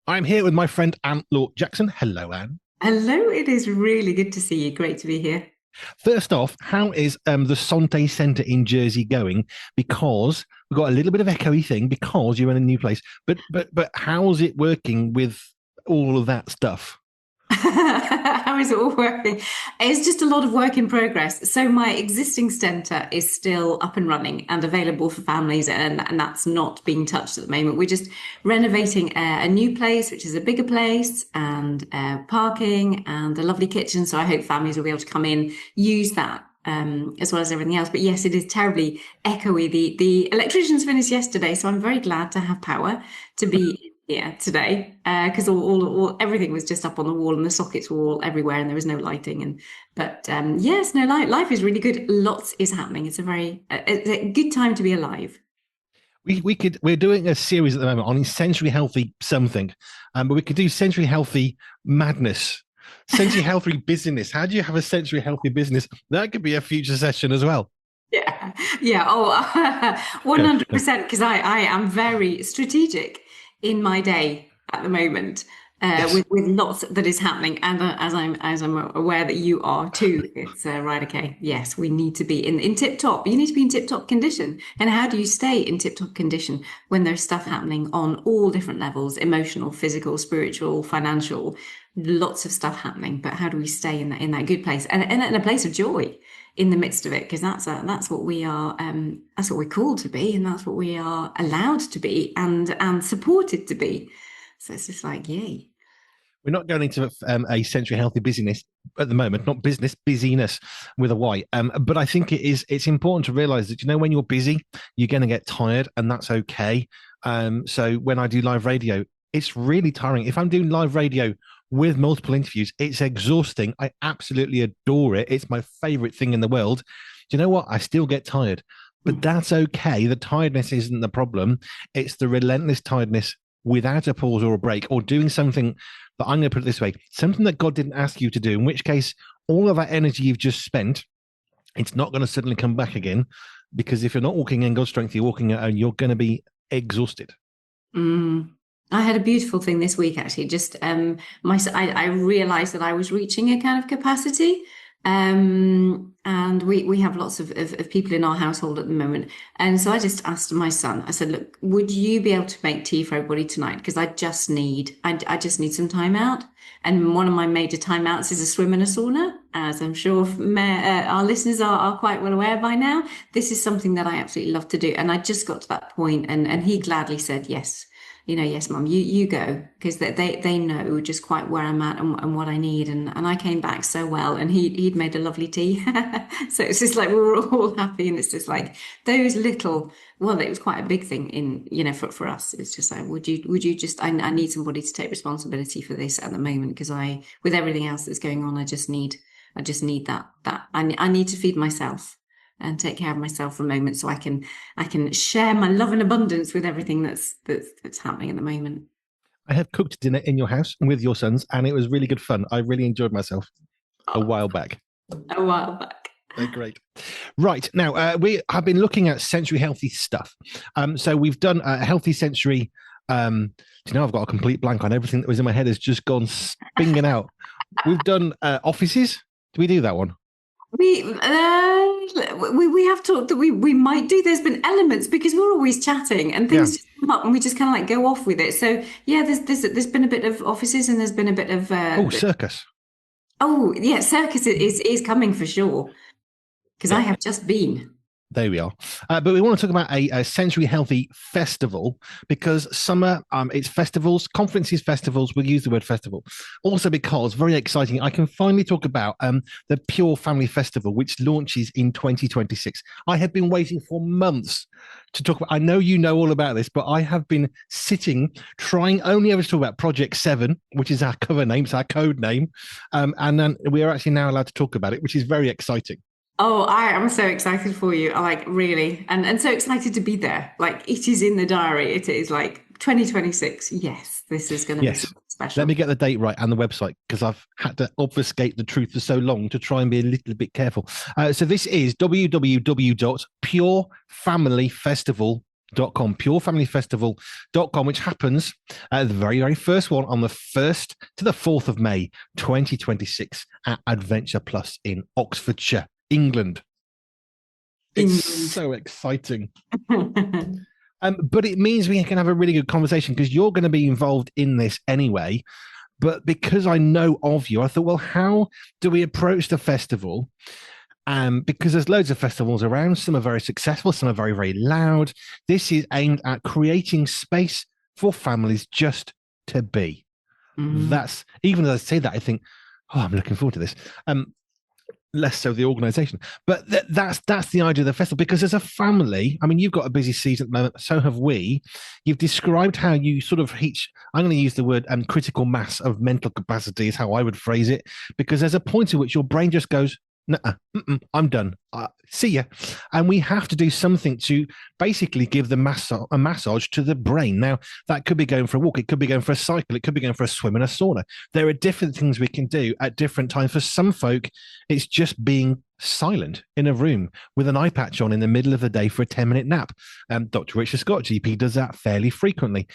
I'm here with my friend Anne Laure Jackson. Hello, Anne. Hello, it is really good to see you. Great to be here. First off, how is the Santé Centre in Jersey going? Because we've got a little bit of echoey thing because you're in a new place. But how's it working with all of that stuff? How is it all working? It's just a lot of work in progress. So my existing centre is still up and running and available for families, and that's not being touched at the moment. We're just renovating a new place, which is a bigger place, and parking and a lovely kitchen. So I hope families will be able to come in, use that. As well as everything else. But yes, it is terribly echoey. The electricians finished yesterday, so I'm very glad to have power to be here today because everything was just up on the wall and the sockets were all everywhere and there was no lighting. But yes, no, life is really good. Lots is happening. It's a good time to be alive. We're doing a series at the moment on essentially healthy something, but we could do sensory healthy madness. Sensory healthy business. How do you have a sensory healthy business? That could be a future session as well. Yeah, yeah. Oh, Go, go. 100%. Because I am very strategic in my day at the moment, Yes. with lots that is happening, and as I'm aware that you are too. It's right. Okay. Yes, we need to be in tip top. You need to be in tip top condition. And how do you stay in tip top condition when there's stuff happening on all different levels: emotional, physical, spiritual, financial, lots of stuff happening. But how do we stay in that good place and in a place of joy? In the midst of it, because that's what we are, that's what we're called to be, and that's what we are allowed to be, and supported to be. So it's just like, yay. We're not going into a sensory healthy busyness at the moment, not business, busyness with a Y. But I think it's important to realize that, when you're busy, you're going to get tired and that's okay. So when I do live radio, it's really tiring. If I'm doing live radio with multiple interviews, it's exhausting. I absolutely adore it. It's my favorite thing in the world. Do you know what? I still get tired, but that's okay. The tiredness isn't the problem. It's the relentless tiredness without a pause or a break or doing something that I'm going to put it this way, something that God didn't ask you to do, in which case all of that energy you've just spent, it's not going to suddenly come back again. Because if you're not walking in God's strength, you're walking your own, you're going to be exhausted. Mm. I had a beautiful thing this week actually. Just I realized that I was reaching a kind of capacity. And we have lots of people in our household at the moment. And so I just asked my son, I said, look, would you be able to make tea for everybody tonight? Because I just need some time out. And one of my major timeouts is a swim and a sauna, as I'm sure our listeners are quite well aware by now. This is something that I absolutely love to do. And I just got to that point and he gladly said, yes. Yes, Mum, you go, because they know just quite where I'm at and what I need, and I came back so well, and he'd made a lovely tea, so it's just like we were all happy, and it's just like those little. Well, it was quite a big thing for us. It's just like, would you just I need somebody to take responsibility for this at the moment, because with everything else that's going on, I just need that I need to feed myself and take care of myself for a moment so I can share my love and abundance with everything that's happening at the moment. I have cooked dinner in your house with your sons, and it was really good fun. I really enjoyed myself a Oh, while back. a while back. They're great. Right. Now, we have been looking at sensory healthy stuff. So we've done a healthy sensory. I've got a complete blank on everything that was in my head has just gone spinging out. We've done offices. Do we do that one? We have talked that we might do. There's been elements because we're always chatting and Yeah. things just come up and we just kind of like go off with it. So yeah, there's been a bit of offices and there's been a bit of Oh, circus. oh yeah, circus is coming for sure because I Yeah. have just been. There we are. But we want to talk about a sensory healthy festival because summer, it's festivals, conferences, festivals. We'll use the word festival. Also, because very exciting, I can finally talk about the Pure Family Festival, which launches in 2026. I have been waiting for months to talk about. I know you know all about this, but I have been sitting trying only ever to talk about Project 7, which is our cover name, it's our code name. And then we are actually now allowed to talk about it, which is very exciting. Oh, I am so excited for you. I like really and so excited to be there. Like it is in the diary. It is like 2026. Yes, this is going to be Yes. something Let special. me get the date right and the website because I've had to obfuscate the truth for so long to try and be a little bit careful. So this is www.purefamilyfestival.com. purefamilyfestival.com, which happens the very, very first one on the 1st to the 4th of May, 2026 at Adventure Plus in Oxfordshire, England. It's so exciting. But it means we can have a really good conversation because you're going to be involved in this anyway. But because I know of you, I thought, well, how do we approach the festival? Because there's loads of festivals around. Some are very successful, some are very, very loud. This is aimed at creating space for families just to be. That's, even as I say that, I think, oh, I'm looking forward to this. Less so the organization, but that's the idea of the festival. Because as a family, I mean, you've got a busy season at the moment, so have we. You've described how you sort of reach, I'm going to use the word critical mass of mental capacity is how I would phrase it, because there's a point at which your brain just goes, nuh-uh, I'm done. See ya. And we have to do something to basically give a massage to the brain. Now, that could be going for a walk. It could be going for a cycle. It could be going for a swim in a sauna. There are different things we can do at different times. For some folk, it's just being silent in a room with an eye patch on in the middle of the day for a 10-minute nap. Dr. Richard Scott, GP, does that fairly frequently.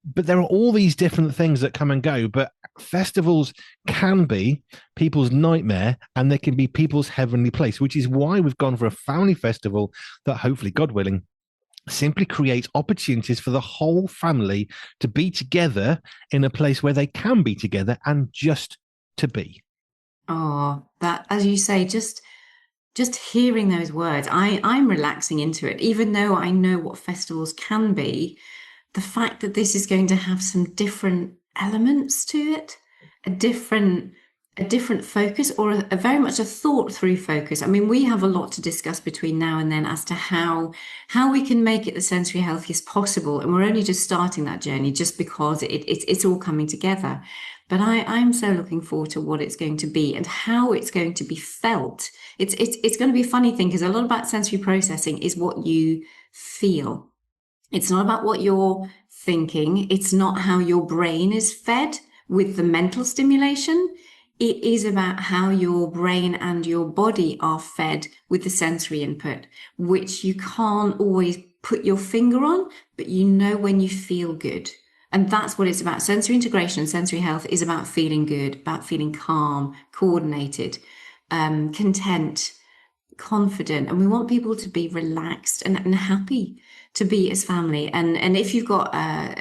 But there are all these different things that come and go. But festivals can be people's nightmare and they can be people's heavenly place, which is why we've gone for a family festival that hopefully, God willing, simply creates opportunities for the whole family to be together in a place where they can be together and just to be. Oh, that, as you say, just hearing those words, I'm relaxing into it, even though I know what festivals can be. The fact that this is going to have some different elements to it, a different focus, or a very much a thought through focus. I mean, we have a lot to discuss between now and then as to how we can make it the sensory healthiest possible. And we're only just starting that journey just because it's all coming together. But I'm so looking forward to what it's going to be and how it's going to be felt. It's going to be a funny thing, because a lot about sensory processing is what you feel. It's not about what you're thinking. It's not how your brain is fed with the mental stimulation. It is about how your brain and your body are fed with the sensory input, which you can't always put your finger on, but you know when you feel good. And that's what it's about. Sensory integration and sensory health is about feeling good, about feeling calm, coordinated, content, confident. And we want people to be relaxed and happy to be as family. And if you've got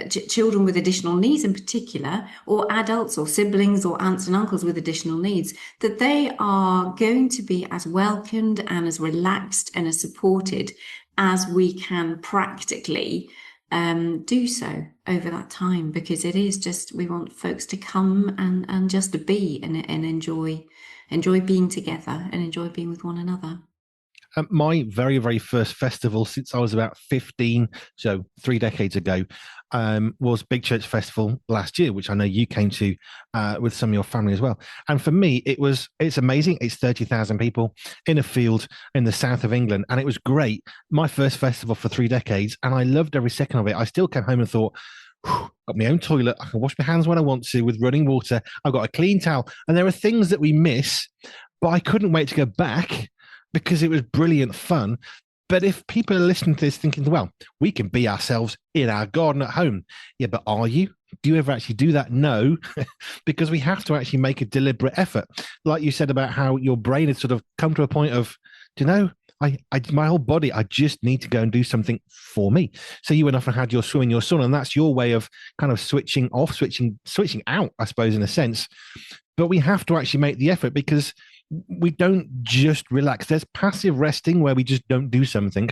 children with additional needs in particular, or adults or siblings or aunts and uncles with additional needs, that they are going to be as welcomed and as relaxed and as supported as we can practically do so over that time. Because it is just, we want folks to come and just to be and enjoy being together and enjoy being with one another. My very, very first festival since I was about 15, so 3 decades ago, was Big Church Festival last year, which I know you came to with some of your family as well. And for me, it's amazing. It's 30,000 people in a field in the south of England, and it was great. My first festival for 3 decades, and I loved every second of it. I still came home and thought, got my own toilet. I can wash my hands when I want to with running water. I've got a clean towel. And there are things that we miss, but I couldn't wait to go back because it was brilliant fun. But if people are listening to this thinking, well, we can be ourselves in our garden at home. Yeah, but are you? Do you ever actually do that? No, because we have to actually make a deliberate effort. Like you said about how your brain has sort of come to a point of, do you know, my whole body, I just need to go and do something for me. So you went off and had your swim in your sauna, and that's your way of kind of switching off, switching out, I suppose, in a sense. But we have to actually make the effort, because we don't just relax. There's passive resting where we just don't do something.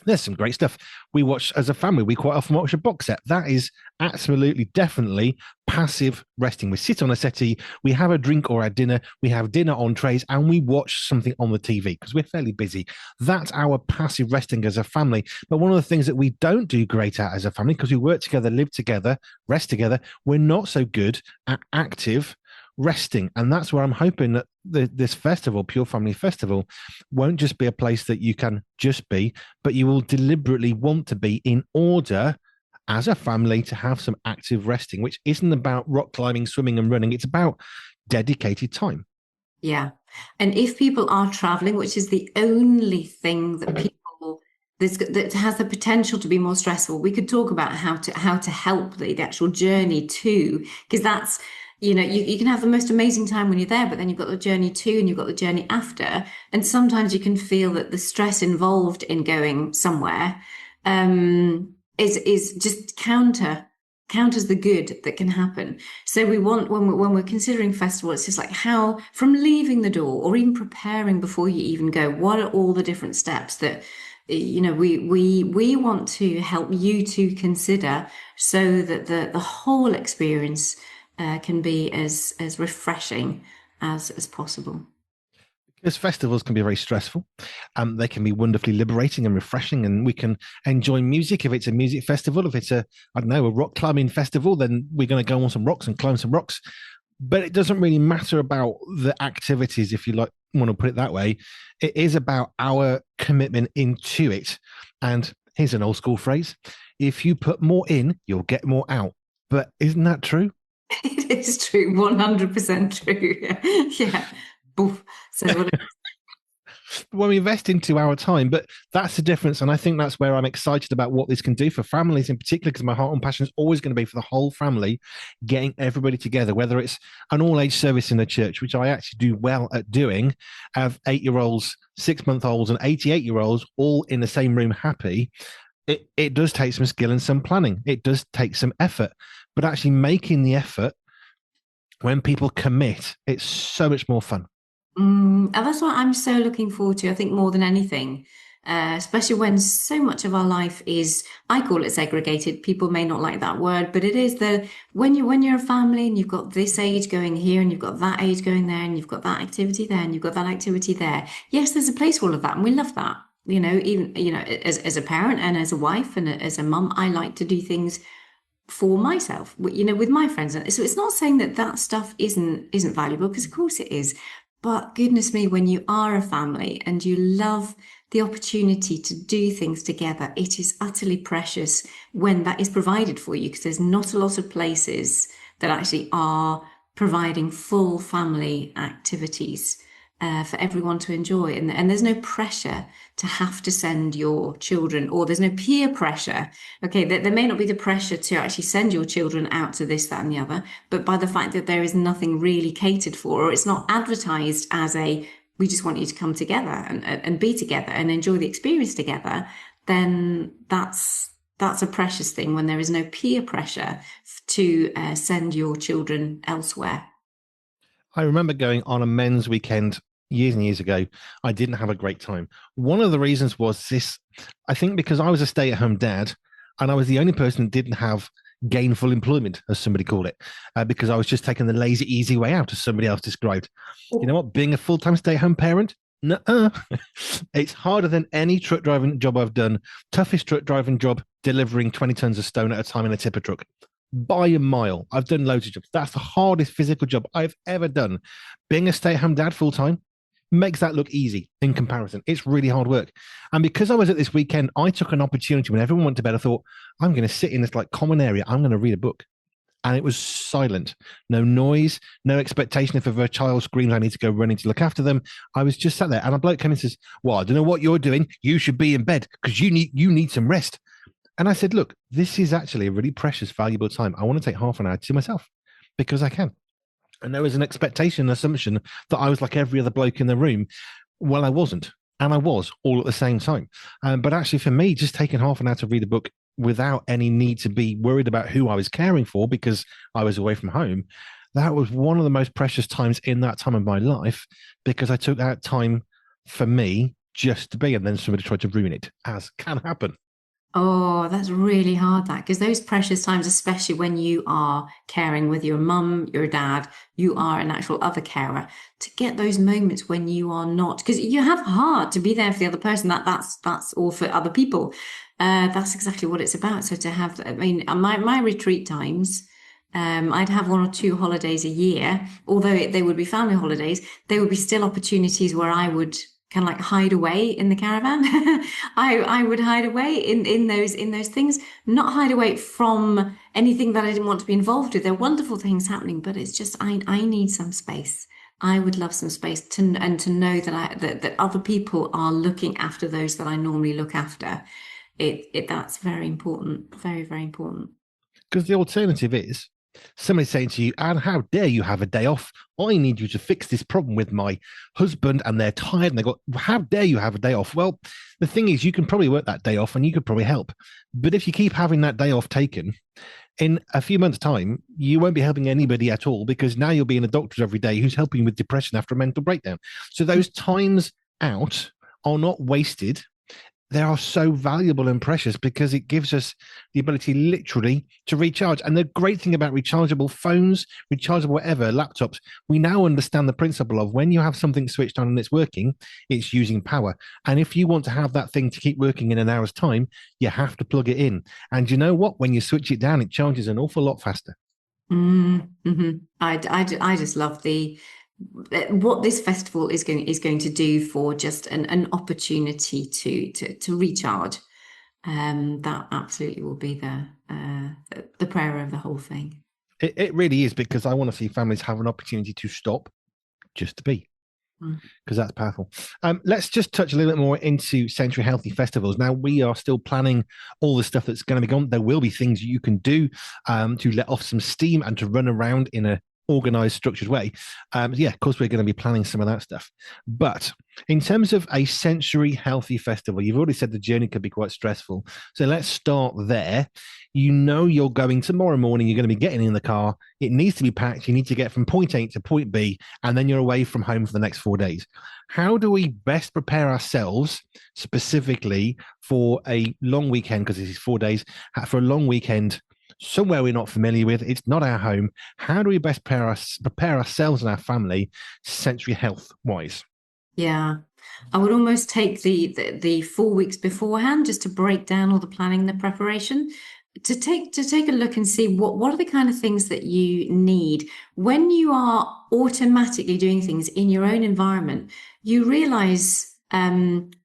There's some great stuff. We watch as a family. We quite often watch a box set. That is absolutely, definitely passive resting. We sit on a settee, we have a drink or a dinner, we have dinner on trays, and we watch something on the TV because we're fairly busy. That's our passive resting as a family. But one of the things that we don't do great at as a family, because we work together, live together, rest together, we're not so good at active resting. And that's where I'm hoping that this festival, Pure Family Festival, won't just be a place that you can just be, but you will deliberately want to be in order as a family to have some active resting, which isn't about rock climbing, swimming and running. It's about dedicated time. Yeah. And if people are traveling, which is the only thing that people that has the potential to be more stressful. We could talk about how to help the actual journey too, because that's, you can have the most amazing time when you're there, but then you've got the journey too, and you've got the journey after. And sometimes you can feel that the stress involved in going somewhere is just counters the good that can happen. So we want, when we're considering festival, it's just like how, from leaving the door or even preparing before you even go, what are all the different steps that we want to help you to consider, so that the whole experience can be as refreshing as possible. Because festivals can be very stressful. They can be wonderfully liberating and refreshing, and we can enjoy music. If it's a music festival, if it's a rock climbing festival, then we're going to go on some rocks and climb some rocks. But it doesn't really matter about the activities, if you like, want to put it that way. It is about our commitment into it. And here's an old school phrase: if you put more in, you'll get more out. But isn't that true? It is true, 100% true. Yeah. Boof. Says what When we invest into our time. But that's the difference. And I think that's where I'm excited about what this can do for families in particular, because my heart and passion is always going to be for the whole family, getting everybody together, whether it's an all-age service in the church, which I actually do well at doing, have 8-year-olds, 6-month-olds and 88-year-olds all in the same room happy. It does take some skill and some planning. It does take some effort, but actually making the effort, when people commit, it's so much more fun. And that's what I'm so looking forward to, I think, more than anything, especially when so much of our life is, I call it segregated. People may not like that word, but it is when you're a family and you've got this age going here and you've got that age going there and you've got that activity there and you've got that activity there. Yes, there's a place for all of that, and we love that. Even as a parent and as a wife and as a mum, I like to do things for myself, with my friends. So it's not saying that stuff isn't valuable, because of course it is. But goodness me, when you are a family and you love the opportunity to do things together, it is utterly precious when that is provided for you, because there's not a lot of places that actually are providing full family activities for everyone to enjoy. And there's no pressure to have to send your children, or there's no peer pressure. Okay, there may not be the pressure to actually send your children out to this, that, and the other, but by the fact that there is nothing really catered for, or it's not advertised as we just want you to come together and be together and enjoy the experience together, then that's a precious thing, when there is no peer pressure to send your children elsewhere. I remember going on a men's weekend years and years ago. I didn't have a great time. One of the reasons was this: I think because I was a stay-at-home dad and I was the only person that didn't have gainful employment, as somebody called it, because I was just taking the lazy, easy way out, as somebody else described. You know what? Being a full-time stay-at-home parent, nuh-uh. It's harder than any truck driving job I've done. Toughest truck driving job, delivering 20 tons of stone at a time in a tipper truck. By a mile. I've done loads of jobs. That's the hardest physical job I've ever done. Being a stay-at-home dad full-time makes that look easy in comparison. It's really hard work. And because I was at this weekend, I took an opportunity when everyone went to bed. I thought, I'm going to sit in this like common area. I'm going to read a book. And it was silent, no noise, no expectation. If a child screams, I need to go running to look after them. I was just sat there, and a bloke came in and says, well, I don't know what you're doing. You should be in bed because you need some rest. And I said, look, this is actually a really precious, valuable time. I want to take half an hour to myself because I can. And there was an expectation, an assumption that I was like every other bloke in the room. Well, I wasn't. And I was all at the same time. But actually, for me, just taking half an hour to read a book without any need to be worried about who I was caring for because I was away from home, that was one of the most precious times in that time of my life, because I took that time for me just to be, and then somebody tried to ruin it, as can happen. Oh, that's really hard, that, because those precious times, especially when you are caring with your mum, your dad, you are an actual other carer, to get those moments when you are not, because you have heart to be there for the other person. That's all for other people. That's exactly what it's about. So to have, I mean, my retreat times, I'd have 1 or 2 holidays a year, although they would be family holidays. They would be still opportunities where I would kind of like hide away in the caravan. I would hide away in those things, not hide away from anything that I didn't want to be involved with. There are wonderful things happening, but it's just I need some space. I would love some space to know that that other people are looking after those that I normally look after. That's very important, very, very important. Because the alternative is somebody saying to you, Anne, how dare you have a day off? I need you to fix this problem with my husband, and they're tired and they go, how dare you have a day off? Well, the thing is, you can probably work that day off and you could probably help. But if you keep having that day off taken, in a few months' time, you won't be helping anybody at all, because now you'll be in a doctor's every day who's helping with depression after a mental breakdown. So those times out are not wasted. They are so valuable and precious because it gives us the ability literally to recharge. And the great thing about rechargeable phones, rechargeable whatever, laptops, we now understand the principle of when you have something switched on and it's working, it's using power. And if you want to have that thing to keep working in an hour's time, you have to plug it in. And you know what? When you switch it down, it charges an awful lot faster. Mm-hmm. I just love what this festival is going to do for just an opportunity to recharge. That absolutely will be the prayer of the whole thing. It really is, because I want to see families have an opportunity to stop just to be, because that's powerful. Let's just touch a little bit more into Sensory Healthy Festivals. Now, we are still planning all the stuff that's going to be gone. There will be things you can do to let off some steam and to run around in a organized, structured way. Yeah, of course, we're going to be planning some of that stuff. But in terms of a sensory healthy festival, you've already said the journey could be quite stressful. So let's start there. You know, you're going tomorrow morning, you're going to be getting in the car. It needs to be packed. You need to get from point A to point B, and then you're away from home for the next 4 days. How do we best prepare ourselves specifically for a long weekend? Because this is 4 days, for a long weekend somewhere we're not familiar with. It's not our home. How do we best prepare ourselves and our family sensory health wise? Yeah, I would almost take the 4 weeks beforehand just to break down all the planning, the preparation, to take a look and see what are the kind of things that you need when you are automatically doing things in your own environment. You realize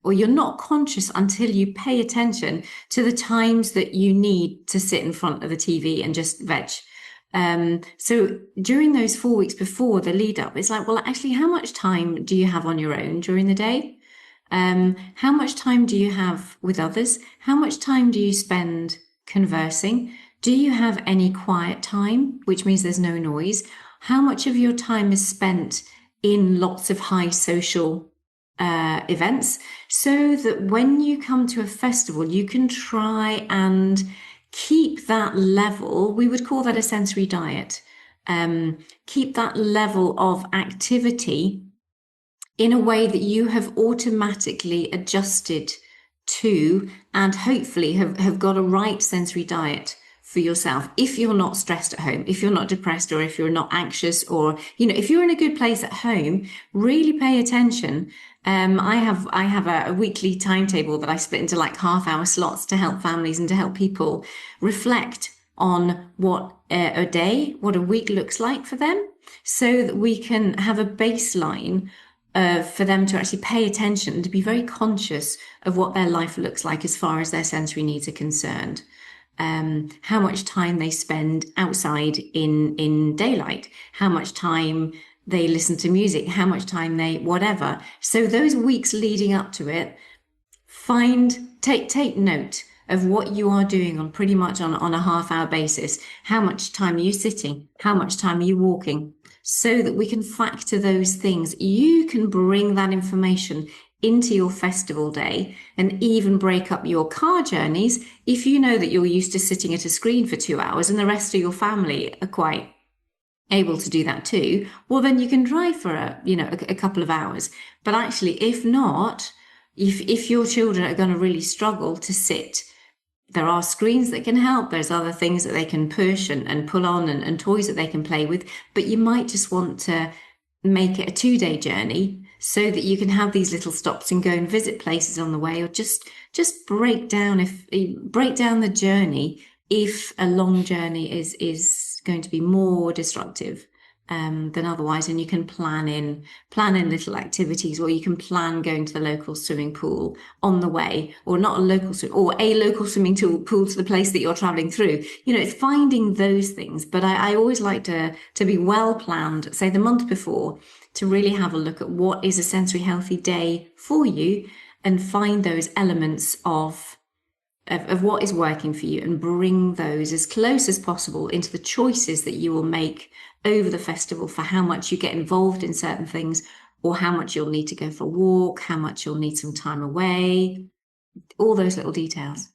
or you're not conscious until you pay attention to the times that you need to sit in front of the TV and just veg. So during those 4 weeks before the lead up, it's like, well, actually, how much time do you have on your own during the day? How much time do you have with others? How much time do you spend conversing? Do you have any quiet time, which means there's no noise? How much of your time is spent in lots of high social events, so that when you come to a festival, you can try and keep that level. We would call that a sensory diet. Keep that level of activity in a way that you have automatically adjusted to, and hopefully have got a right sensory diet for yourself. If you're not stressed at home, if you're not depressed, or if you're not anxious, or, if you're in a good place at home, really pay attention. I have a weekly timetable that I split into like half-hour slots to help families and to help people reflect on what what a week looks like for them, so that we can have a baseline for them to actually pay attention and to be very conscious of what their life looks like as far as their sensory needs are concerned. How much time they spend outside in daylight, how much time they listen to music, how much time they whatever. So those weeks leading up to it, take note of what you are doing on pretty much on a half-hour basis. How much time are you sitting? How much time are you walking? So that we can factor those things. You can bring that information into your festival day, and even break up your car journeys if you know that you're used to sitting at a screen for 2 hours and the rest of your family are quite able to do that too. Well, then you can drive for a couple of hours. But actually, if not, if your children are going to really struggle to sit, there are screens that can help. There's other things that they can push and pull on, and toys that they can play with. But you might just want to make it a 2-day journey, so that you can have these little stops and go and visit places on the way, or just break down the journey if a long journey is going to be more destructive than otherwise, and you can plan in little activities, or you can plan going to the local swimming pool on the way, or not a local or a local swimming pool to the place that you're traveling through. It's finding those things. But I always like to be well planned, say the month before, to really have a look at what is a sensory healthy day for you, and find those elements of what is working for you, and bring those as close as possible into the choices that you will make over the festival for how much you get involved in certain things, or how much you'll need to go for a walk, how much you'll need some time away, all those little details.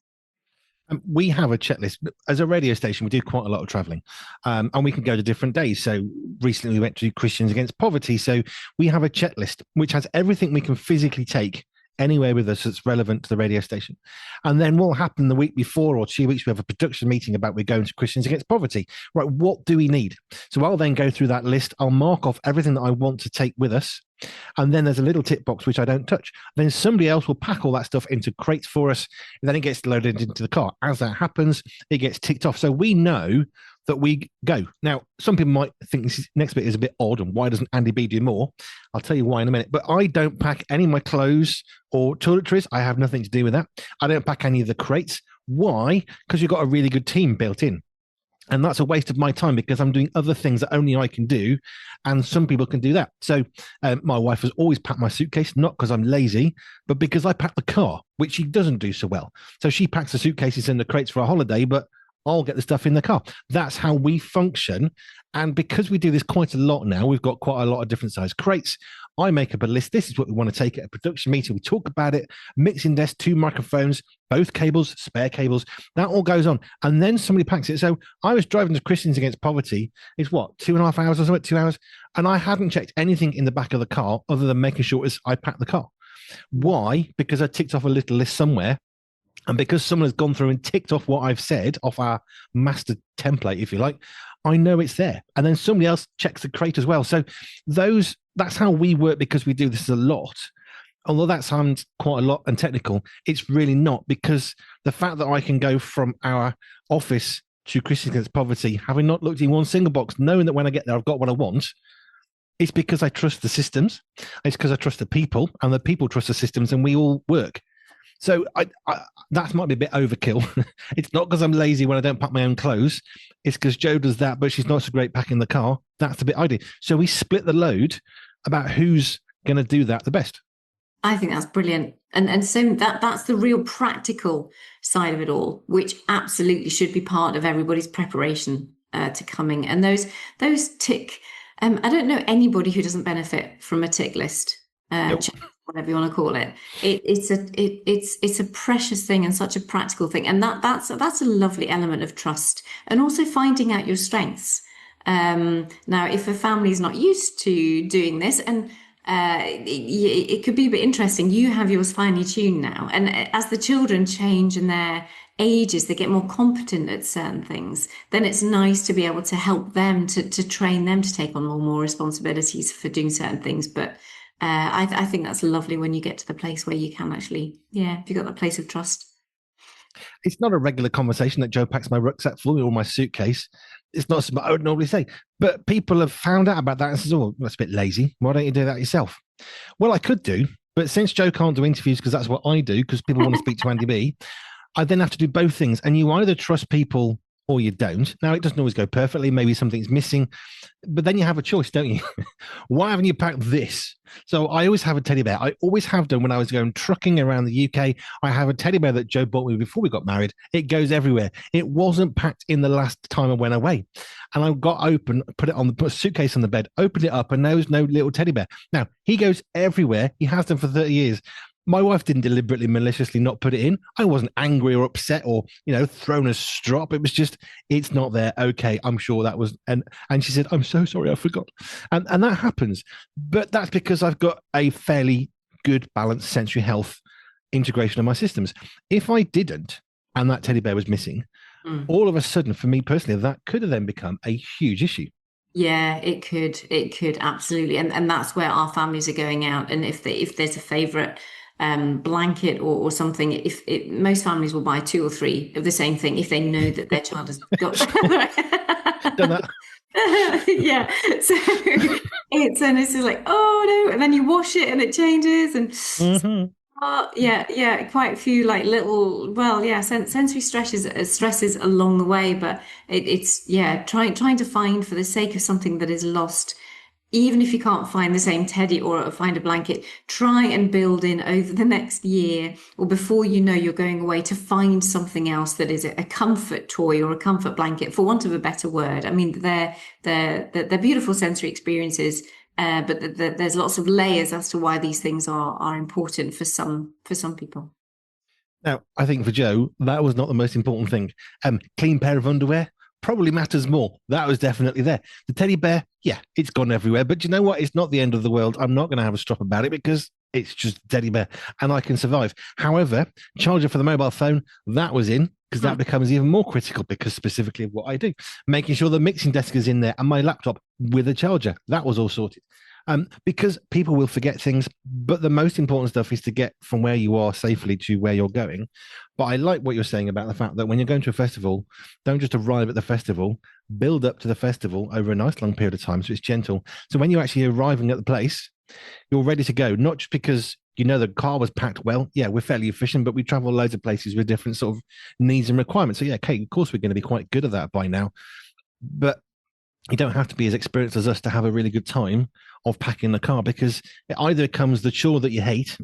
We have a checklist. As a radio station, we do quite a lot of traveling, and we can go to different days. So recently we went to Christians Against Poverty. So we have a checklist which has everything we can physically take anywhere with us that's relevant to the radio station. And then what will happen the week before or 2 weeks, we have a production meeting about we're going to Christians Against Poverty. Right, what do we need? So I'll then go through that list. I'll mark off everything that I want to take with us. And then there's a little tick box which I don't touch. Then somebody else will pack all that stuff into crates for us, and then it gets loaded into the car. As that happens, it gets ticked off. So we know that we go. Now, some people might think this next bit is a bit odd, and why doesn't Andy B do more? I'll tell you why in a minute. But I don't pack any of my clothes or toiletries. I have nothing to do with that. I don't pack any of the crates. Why? Because you've got a really good team built in. And that's a waste of my time, because I'm doing other things that only I can do, and some people can do that. So my wife has always packed my suitcase, not because I'm lazy, but because I pack the car, which she doesn't do so well. So she packs the suitcases and the crates for a holiday, but I'll get the stuff in the car. That's how we function. And because we do this quite a lot now, we've got quite a lot of different size crates. I make up a list. This is what we want to take at a production meeting. We talk about it, mixing desk, 2 microphones, both cables, spare cables. That all goes on. And then somebody packs it. So I was driving to Christians Against Poverty. It's what, 2.5 hours or something, 2 hours? And I hadn't checked anything in the back of the car other than making sure I packed the car. Why? Because I ticked off a little list somewhere. And because someone has gone through and ticked off what I've said off our master template, if you like, I know it's there. And then somebody else checks the crate as well. So that's how we work, because we do this a lot. Although that sounds quite a lot and technical, it's really not, because the fact that I can go from our office to Christians Against Poverty, having not looked in one single box, knowing that when I get there, I've got what I want, it's because I trust the systems. It's because I trust the people, and the people trust the systems, and we all work. So that might be a bit overkill. It's not because I'm lazy when I don't pack my own clothes. It's because Jo does that, but she's not so great packing the car. That's the bit I do. So we split the load about who's going to do that the best. I think that's brilliant. And so that's the real practical side of it all, which absolutely should be part of everybody's preparation to coming. And those tick, I don't know anybody who doesn't benefit from a tick list. Nope. Whatever you want to call it, it's a precious thing and such a practical thing, and that's a lovely element of trust, and also finding out your strengths. Now, if a family is not used to doing this, and it could be a bit interesting, you have yours finely tuned now, and as the children change in their ages, they get more competent at certain things, then it's nice to be able to help them to train them to take on more responsibilities for doing certain things. But I think that's lovely when you get to the place where you can actually, if you've got that place of trust. It's not a regular conversation that Jo packs my rucksack full or my suitcase. It's not something I would normally say. But people have found out about that and says, oh, that's a bit lazy. Why don't you do that yourself? Well, I could do. But since Jo can't do interviews, because that's what I do, because people want to speak to Andy B, I then have to do both things. And you either trust people or you don't. Now, it doesn't always go perfectly. Maybe something's missing. But then you have a choice, don't you? Why haven't you packed this? So I always have a teddy bear. I always have done when I was going trucking around the UK. I have a teddy bear that Jo bought me before we got married. It goes everywhere. It wasn't packed in the last time I went away. And I got open, put a suitcase on the bed, opened it up, and there was no little teddy bear. Now, he goes everywhere. He has done for 30 years. My wife didn't deliberately, maliciously not put it in. I wasn't angry or upset or, thrown a strop. It was just, it's not there. Okay, I'm sure that was, and she said, I'm so sorry, I forgot. And that happens. But that's because I've got a fairly good balanced sensory health integration of my systems. If I didn't, and that teddy bear was missing, all of a sudden, for me personally, that could have then become a huge issue. Yeah, it could absolutely. And that's where our families are going out. And if there's a favorite blanket or something, most families will buy 2 or 3 of the same thing if they know that their child has got done that. Yeah. So it's just like, oh no, and then you wash it and it changes, and Hmm. yeah, quite a few like little, well, yeah, sensory stresses along the way, but it's yeah, trying to find for the sake of something that is lost. Even if you can't find the same teddy or find a blanket, try and build in over the next year or before you know you're going away to find something else that is a comfort toy or a comfort blanket, for want of a better word. I mean, they're beautiful sensory experiences, but there's lots of layers as to why these things are important for some people. Now, I think for Joe, that was not the most important thing. Clean pair of underwear probably matters more. That was definitely there. The teddy bear, yeah, it's gone everywhere. But you know what? It's not the end of the world. I'm not going to have a strop about it because it's just a teddy bear and I can survive. However, charger for the mobile phone, that was in because that becomes even more critical because specifically of what I do. Making sure the mixing desk is in there and my laptop with a charger, that was all sorted. Because people will forget things, but the most important stuff is to get from where you are safely to where you're going. But I like what you're saying about the fact that when you're going to a festival, don't just arrive at the festival, build up to the festival over a nice long period of time so it's gentle. So when you're actually arriving at the place, you're ready to go, not just because you know the car was packed well. Yeah, we're fairly efficient, but we travel loads of places with different sort of needs and requirements. So yeah, okay, of course we're going to be quite good at that by now. But you don't have to be as experienced as us to have a really good time of packing the car because it either becomes the chore that you hate,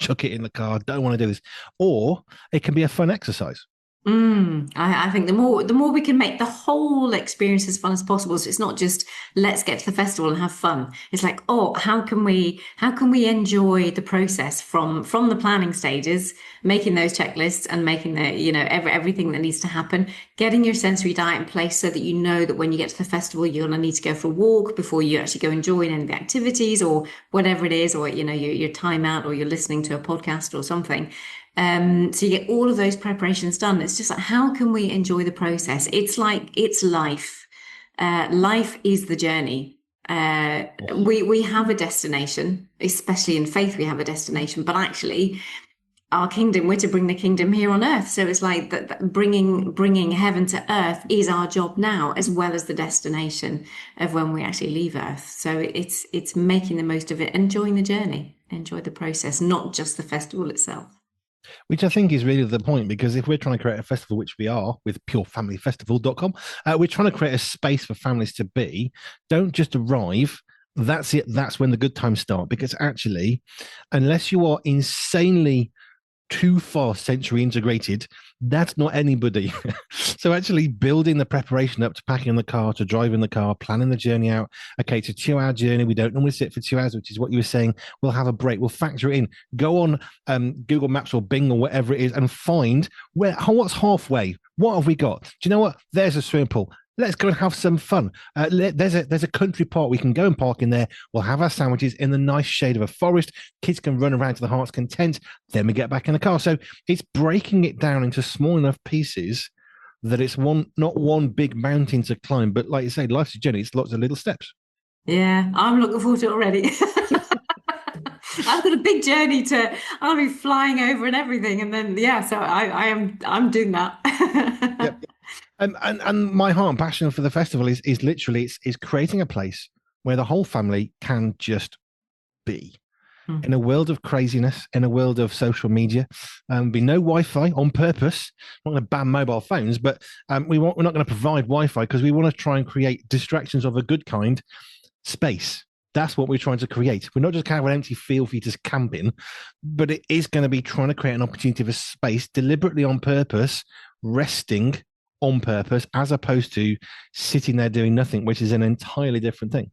chuck it in the car, don't want to do this, or it can be a fun exercise. I think the more we can make the whole experience as fun as possible. So it's not just let's get to the festival and have fun. It's like, oh, how can we enjoy the process from the planning stages, making those checklists and making the, you know, everything that needs to happen, getting your sensory diet in place so that you know that when you get to the festival, you're gonna need to go for a walk before you actually go and join any of the activities or whatever it is, or you know, your time out or you're listening to a podcast or something. So you get all of those preparations done. It's just like, how can we enjoy the process? It's like, it's life. Life is the journey. We have a destination, especially in faith, we have a destination, but actually our kingdom, we're to bring the kingdom here on earth. So it's like that bringing heaven to earth is our job now, as well as the destination of when we actually leave earth. So it's making the most of it, enjoying the journey, enjoy the process, not just the festival itself. Which I think is really the point because if we're trying to create a festival, which we are with purefamilyfestival.com, we're trying to create a space for families to be. Don't just arrive. That's it. That's when the good times start because actually, unless you are insanely too far sensory integrated, that's not anybody. So actually building the preparation up to packing the car, to driving the car, planning the journey out. Okay, it's a 2 hour journey. We don't normally sit for 2 hours, which is what you were saying. We'll have a break. We'll factor it in. Go on Google Maps or Bing or whatever it is and find what's halfway. What have we got? Do you know what? There's a swimming pool. Let's go and have some fun. There's a country park. We can go and park in there. We'll have our sandwiches in the nice shade of a forest. Kids can run around to the heart's content. Then we get back in the car. So it's breaking it down into small enough pieces that it's not one big mountain to climb. But like you say, life's a journey. It's lots of little steps. Yeah, I'm looking forward to it already. I've got a big journey I'll be flying over and everything. And then, yeah, so I'm doing that. Yep. And my heart and passion for the festival is literally is creating a place where the whole family can just be. In a world of craziness, in a world of social media, be no Wi-Fi on purpose. I'm not going to ban mobile phones, but we're not going to provide Wi-Fi because we want to try and create distractions of a good kind, space. That's what we're trying to create. We're not just kind of an empty field for you to camp in, but it is going to be trying to create an opportunity for space deliberately on purpose, resting on purpose, as opposed to sitting there doing nothing, which is an entirely different thing.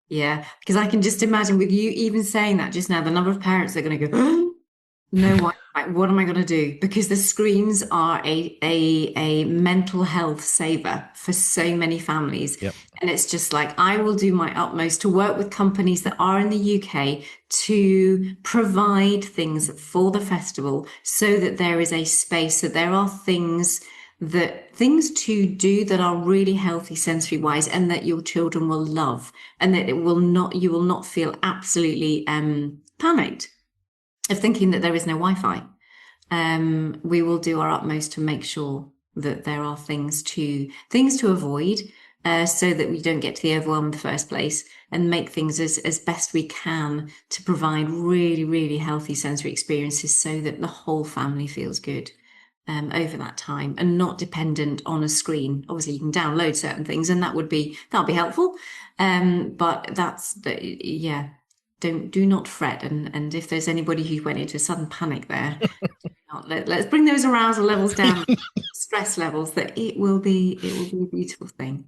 Yeah, because I can just imagine with you even saying that just now, the number of parents that are going to go, no Wi-Fi, what am I going to do? Because the screens are a mental health saver for so many families. Yep. And it's just like, I will do my utmost to work with companies that are in the UK to provide things for the festival so that there is a space, that there are things to do that are really healthy sensory wise and that your children will love, and that you will not feel absolutely panicked of thinking that there is no Wi-Fi. We will do our utmost to make sure that there are things to avoid, so that we don't get to the overwhelm in the first place, and make things as best we can to provide really, really healthy sensory experiences so that the whole family feels good over that time and not dependent on a screen. Obviously, you can download certain things, and that'll be helpful. But yeah. Do not fret, and if there's anybody who went into a sudden panic there, let's bring those arousal levels down, stress levels. That it will be a beautiful thing.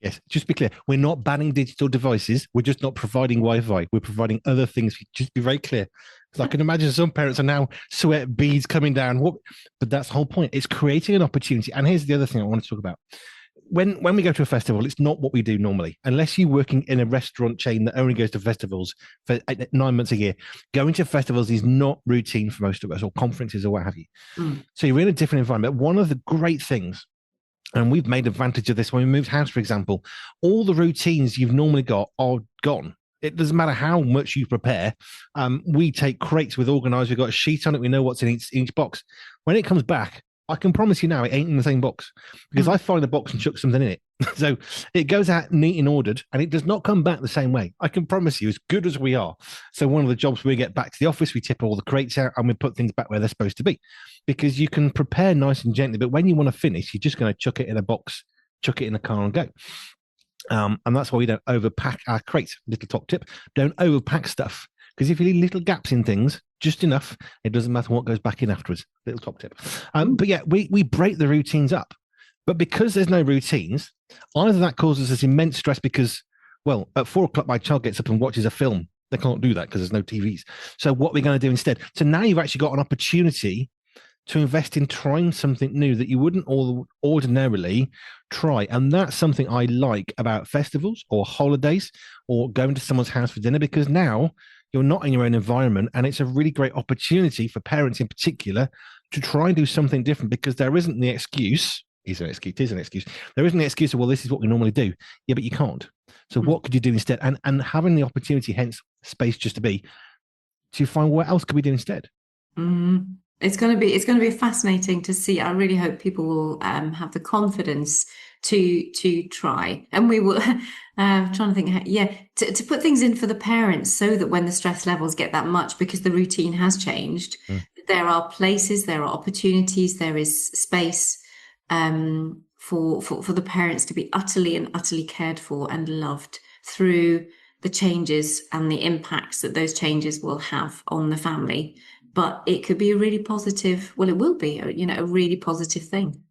Yes, just be clear. We're not banning digital devices. We're just not providing Wi-Fi. We're providing other things. Just be very clear. Because I can imagine some parents are now sweat beads coming down. But that's the whole point. It's creating an opportunity. And here's the other thing I want to talk about. When we go to a festival, it's not what we do normally. Unless you're working in a restaurant chain that only goes to festivals for 9 months a year, going to festivals is not routine for most of us, or conferences or what have you. So you're in a different environment. One of the great things, and we've made advantage of this when we moved house, for example, all the routines you've normally got are gone. It doesn't matter how much you prepare. We take crates with organised. We've got a sheet on it. We know what's in each box. When it comes back, I can promise you now it ain't in the same box, because I find a box and chuck something in it. So it goes out neat and ordered, and it does not come back the same way. I can promise you, as good as we are. So one of the jobs, we get back to the office, we tip all the crates out and we put things back where they're supposed to be, because you can prepare nice and gently. But when you want to finish, you're just going to chuck it in a box, chuck it in a car and go. And that's why we don't overpack our crates. Little top tip: don't overpack stuff, because if you leave little gaps in things, just enough, it doesn't matter what goes back in afterwards. Little top tip. But yeah, we break the routines up. But because there's no routines, either that causes us immense stress because, well, at 4:00 my child gets up and watches a film. They can't do that because there's no TVs. So what we're going to do instead? So now you've actually got an opportunity to invest in trying something new that you wouldn't ordinarily try. And that's something I like about festivals or holidays or going to someone's house for dinner, because now you're not in your own environment, and it's a really great opportunity for parents in particular to try and do something different, because there isn't the excuse. Is an excuse. It is an excuse. There isn't the excuse of, well, this is what we normally do. Yeah, but you can't. So what could you do instead? And having the opportunity, hence space just to be, to find what else could we do instead. It's going to be fascinating to see. I really hope people will have the confidence to try, and we will. I'm trying to think. To put things in for the parents, so that when the stress levels get that much, because the routine has changed, there are places, there are opportunities, there is space for the parents to be utterly cared for and loved through the changes and the impacts that those changes will have on the family. But it could be a really positive, well, it will be, a really positive thing.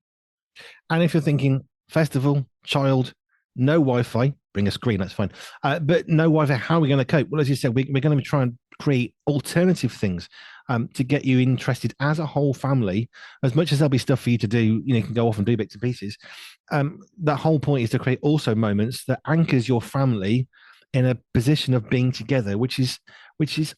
And if you're thinking festival, child, no Wi-Fi, bring a screen, that's fine. But no Wi-Fi, how are we going to cope? Well, as you said, we're going to try and create alternative things to get you interested as a whole family. As much as there'll be stuff for you to do, you can go off and do bits and pieces. The whole point is to create also moments that anchors your family in a position of being together, which is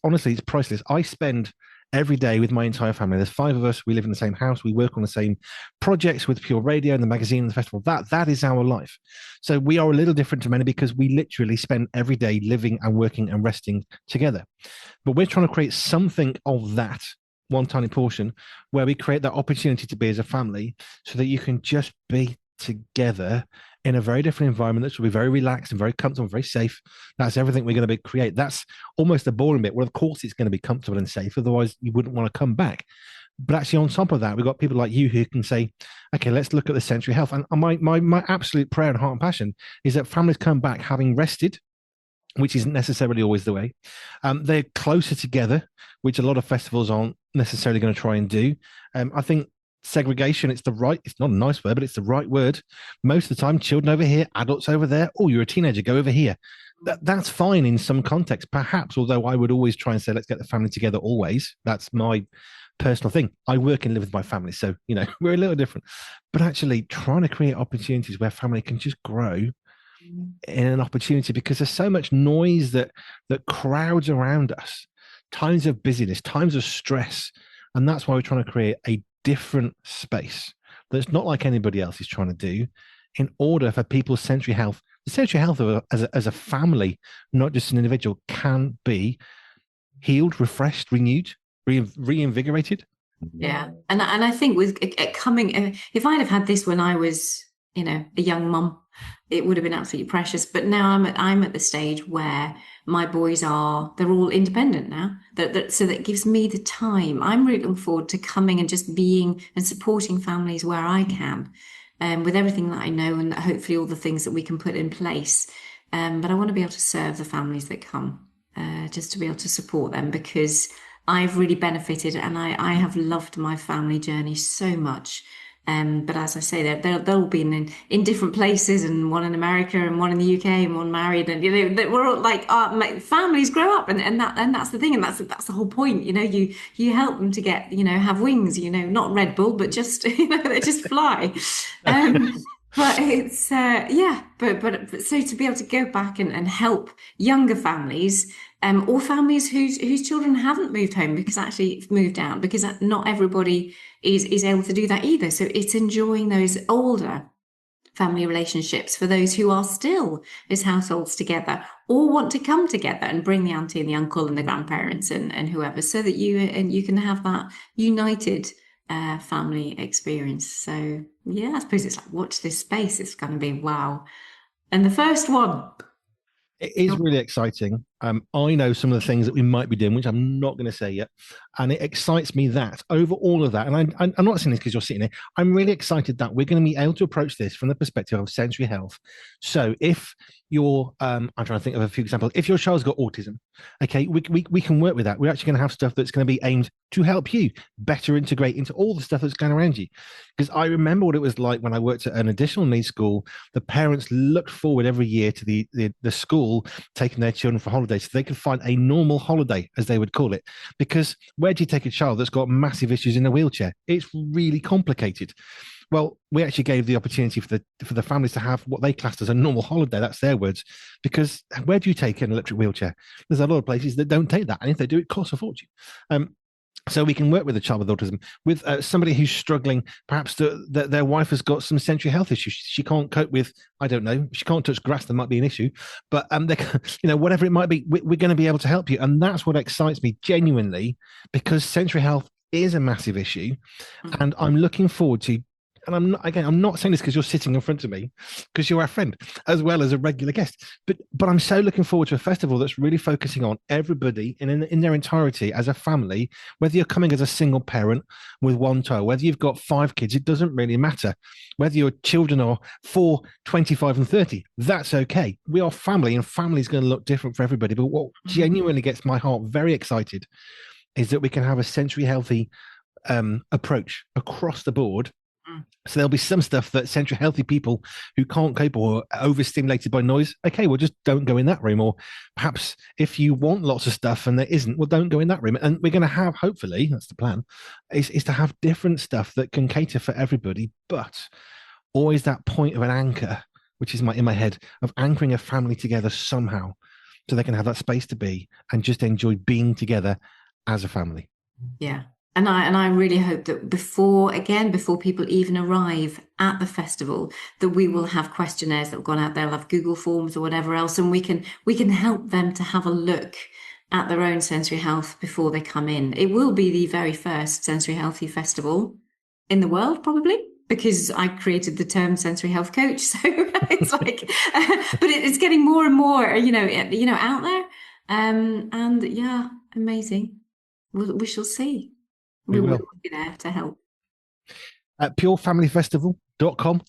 honestly, it's priceless. I spend every day with my entire family. There's 5 of us. We live in the same house. We work on the same projects with Pure Radio and the magazine and the festival. That is our life. So we are a little different to many, because we literally spend every day living and working and resting together. But we're trying to create something of that, one tiny portion, where we create that opportunity to be as a family, so that you can just be together in a very different environment that will be very relaxed and very comfortable and very safe. That's everything we're going to create. That's almost the boring bit, where of course it's going to be comfortable and safe, otherwise you wouldn't want to come back. But actually on top of that, we've got people like you who can say, okay, let's look at the sensory health. And my absolute prayer and heart and passion is that families come back having rested, which isn't necessarily always the way. They're closer together, which a lot of festivals aren't necessarily going to try and do. I think segregation, it's not a nice word, but it's the right word. Most of the time, children over here, adults over there. Oh, you're a teenager, go over here. That's fine in some contexts, perhaps, although I would always try and say, let's get the family together always. That's my personal thing. I work and live with my family, so, we're a little different. But actually trying to create opportunities where family can just grow in an opportunity, because there's so much noise that crowds around us, times of busyness, times of stress. And that's why we're trying to create a different space that's not like anybody else is trying to do, in order for people's sensory health, the sensory health of as a family, not just an individual, can be healed, refreshed, renewed, reinvigorated. Yeah. And I think with coming, if I'd have had this when I was, a young mum, it would have been absolutely precious. But now I'm at the stage where my boys they're all independent now. So that gives me the time. I'm really looking forward to coming and just being and supporting families where I can, with everything that I know, and hopefully all the things that we can put in place. But I want to be able to serve the families that come, just to be able to support them, because I've really benefited, and I have loved my family journey so much. But as I say, they'll all be in different places, and one in America and one in the UK and one married, and we're all like families grow up, and that's the thing, and that's the whole point. You help them to get have wings, not Red Bull, but just they just fly. But it's but so to be able to go back and help younger families, or families whose children haven't moved home because actually moved out, because not everybody is able to do that either. So it's enjoying those older family relationships for those who are still as households together, or want to come together and bring the auntie and the uncle and the grandparents and whoever, so that you can have that united family experience. So yeah, I suppose it's like, watch this space. It's going to be wow. And the first one. It is really exciting. I know some of the things that we might be doing, which I'm not going to say yet. And it excites me that over all of that, and I'm not saying this because you're sitting here, I'm really excited that we're going to be able to approach this from the perspective of sensory health. So if you're, I'm trying to think of a few examples. If your child's got autism, okay, we can work with that. We're actually going to have stuff that's going to be aimed to help you better integrate into all the stuff that's going around you. Because I remember what it was like when I worked at an additional needs school. The parents looked forward every year to the school taking their children for holidays so they could find a normal holiday, as they would call it. Because where do you take a child that's got massive issues in a wheelchair? It's really complicated. Well, we actually gave the opportunity for the families to have what they classed as a normal holiday. That's their words. Because where do you take an electric wheelchair? There's a lot of places that don't take that, and if they do, it costs a fortune. So we can work with a child with autism, with somebody who's struggling. Perhaps their wife has got some sensory health issues. She can't cope with, I don't know, she can't touch grass. That might be an issue, but whatever it might be, we're going to be able to help you, and that's what excites me genuinely, because sensory health is a massive issue, and I'm looking forward to. And I'm not saying this because you're sitting in front of me, because you're our friend as well as a regular guest. But I'm so looking forward to a festival that's really focusing on everybody in their entirety as a family, whether you're coming as a single parent with one child, whether you've got 5 kids, it doesn't really matter. Whether your children are 4, 25 and 30, that's okay. We are family, and family is going to look different for everybody. But what genuinely gets my heart very excited is that we can have a sensory healthy approach across the board. So there'll be some stuff that sensory healthy people who can't cope or are overstimulated by noise, okay, well, just don't go in that room. Or perhaps if you want lots of stuff and there isn't, well, don't go in that room. And we're going to have, hopefully, that's the plan, is to have different stuff that can cater for everybody, but always that point of an anchor, which is in my head, of anchoring a family together somehow, so they can have that space to be and just enjoy being together as a family. Yeah. And I really hope that before people even arrive at the festival, that we will have questionnaires that have gone out there, we'll have Google Forms or whatever else, and we can help them to have a look at their own sensory health before they come in. It will be the very first sensory healthy festival in the world, probably, because I created the term sensory health coach. So it's like, but it's getting more and more, out there. And yeah, amazing. We shall see. We will be there to help. At purefamilyfestival.com,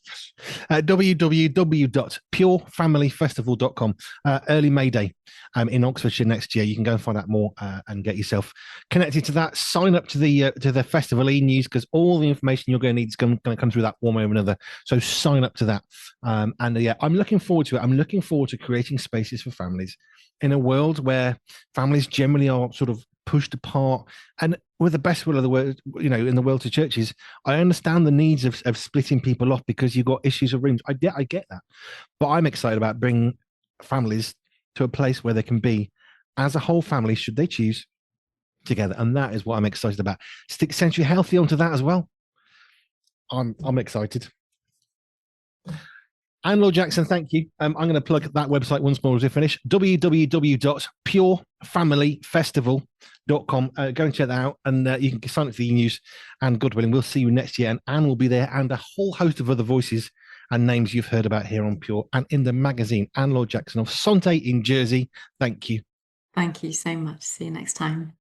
www.purefamilyfestival.com. Early May Day in Oxfordshire next year. You can go and find out more and get yourself connected to that. Sign up to the festival e-news, because all the information you're going to need is going to come through that one way or another. So sign up to that. I'm looking forward to it. I'm looking forward to creating spaces for families in a world where families generally are sort of pushed apart, and with the best will of the world, in the world to churches, I understand the needs of splitting people off because you've got issues of rooms. I get that, but I'm excited about bringing families to a place where they can be as a whole family, should they choose, together, and that is what I'm excited about. Stick sensory healthy onto that as well. I'm excited. And Lord Jackson, thank you. I'm going to plug that website once more as we finish. www.purefamilyfestival.com. Go and check that out, and you can sign up for the e-news, and God willing, we'll see you next year, and Anne will be there, and a whole host of other voices and names you've heard about here on Pure and in the magazine. Anne Lord Jackson of Santé in Jersey, thank you. Thank you so much. See you next time.